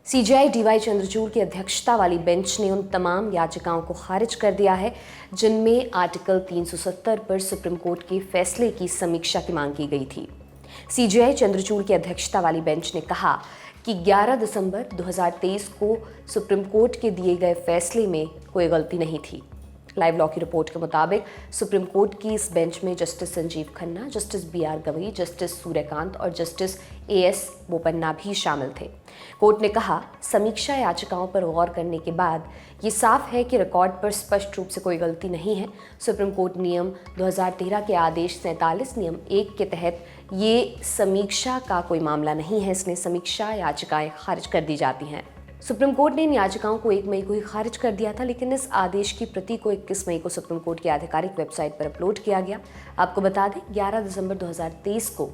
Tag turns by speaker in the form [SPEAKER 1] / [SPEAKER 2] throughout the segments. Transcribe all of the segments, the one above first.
[SPEAKER 1] CJI D Y Chandrachud की अध्यक्षता वाली बेंच ने उन तमाम याचिकाओं को खारिज कर दिया है जिनमें आर्टिकल 370 पर सुप्रीम कोर्ट के फैसले की समीक्षा की मांग की गई थी। सीजेआई चंद्रचूड़ की अध्यक्षता वाली बेंच ने कहा कि 11 दिसंबर 2023 को सुप्रीम कोर्ट के दिए गए फैसले में कोई गलती नहीं थी। लाइव लॉ की रिपोर्ट के मुताबिक सुप्रीम कोर्ट की इस बेंच में justice Sanjiv Khanna, justice BR Gavai, justice Suryakant और जस्टिस एएस बोपन्ना भी शामिल थे। कोर्ट ने कहा, समीक्षा याचिकाओं पर गौर करने के बाद ये साफ है कि रिकॉर्ड पर स्पष्ट रूप से कोई गलती नहीं है। सुप्रीम कोर्ट नियम 2013 के आदेश 47 नियम 1 के तहत ये समीक्षा का कोई मामला नहीं है, इसलिए समीक्षा याचिकाएं खारिज कर दी जाती हैं। सुप्रीम कोर्ट ने इन याचिकाओं को 1 मई को ही खारिज कर दिया था, लेकिन इस आदेश की प्रति को 21 मई को सुप्रीम कोर्ट की आधिकारिक वेबसाइट पर अपलोड किया गया। आपको बता दें, 11 दिसंबर 2023 को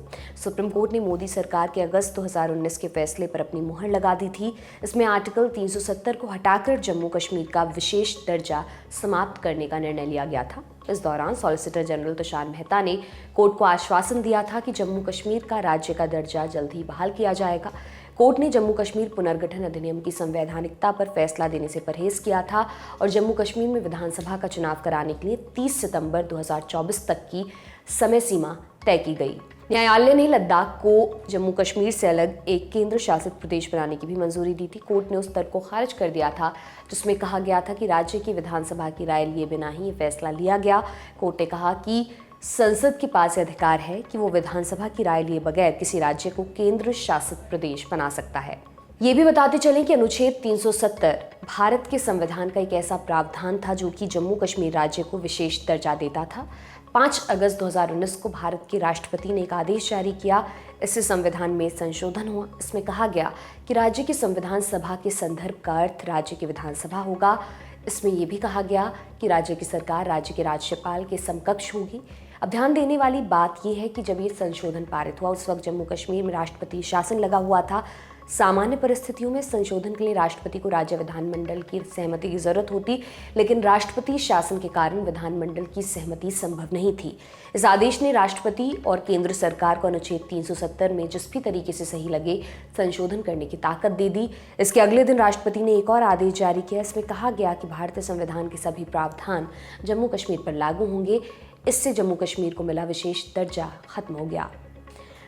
[SPEAKER 1] सुप्रीम कोर्ट ने मोदी सरकार के अगस्त 2019 के फैसले पर अपनी मुहर लगा दी थी। इसमें आर्टिकल 370 को हटाकर जम्मू कश्मीर का विशेष दर्जा समाप्त करने का निर्णय लिया गया था। इस दौरान सॉलिसिटर जनरल तुषार मेहता ने कोर्ट को आश्वासन दिया था कि जम्मू कश्मीर का राज्य का दर्जा जल्द ही बहाल किया जाएगा। कोर्ट ने जम्मू कश्मीर पुनर्गठन अधिनियम की संवैधानिकता पर फैसला देने से परहेज किया था और जम्मू कश्मीर में विधानसभा का चुनाव कराने के लिए 30 सितंबर 2024 तक की समय सीमा तय की गई। न्यायालय ने लद्दाख को जम्मू कश्मीर से अलग एक केंद्र शासित प्रदेश बनाने की भी मंजूरी दी थी। कोर्ट ने उस तर्क को खारिज कर दिया था जिसमें कहा गया था कि राज्य की विधानसभा की राय लिए बिना ही ये फैसला लिया गया। कोर्ट ने कहा कि संसद के पास अधिकार है कि वो विधानसभा की राय लिए बगैर किसी राज्य को केंद्र शासित प्रदेश बना सकता है। ये भी बताते चलें कि अनुच्छेद 370 भारत के संविधान का एक ऐसा प्रावधान था जो कि जम्मू कश्मीर राज्य को विशेष दर्जा देता था। 5 अगस्त 2019 को भारत के राष्ट्रपति ने एक आदेश जारी किया। इससे संविधान में संशोधन हुआ। इसमें कहा गया कि राज्य की संविधान सभा के संदर्भ का अर्थ राज्य की विधानसभा होगा। इसमें यह भी कहा गया कि राज्य की सरकार राज्य के राज्यपाल के समकक्ष होगी। अब ध्यान देने वाली बात यह है कि जब ये संशोधन पारित हुआ उस वक्त जम्मू कश्मीर में राष्ट्रपति शासन लगा हुआ था। सामान्य परिस्थितियों में संशोधन के लिए राष्ट्रपति को राज्य विधानमंडल की सहमति की जरूरत होती, लेकिन राष्ट्रपति शासन के कारण विधानमंडल की सहमति संभव नहीं थी। इस आदेश ने राष्ट्रपति और केंद्र सरकार को अनुच्छेद 370 में जिस भी तरीके से सही लगे संशोधन करने की ताकत दे दी। इसके अगले दिन राष्ट्रपति ने एक और आदेश जारी किया। इसमें कहा गया कि भारतीय संविधान के सभी प्रावधान जम्मू कश्मीर पर लागू होंगे। इससे जम्मू कश्मीर को मिला विशेष दर्जा खत्म हो गया।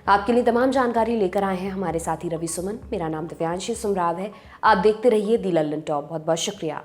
[SPEAKER 1] आपके लिए तमाम जानकारी लेकर आए हैं हमारे साथी रवि सुमन। मेरा नाम दिव्यांशी सुमराव है। आप देखते रहिए दी लल्लन टॉप। बहुत बहुत शुक्रिया।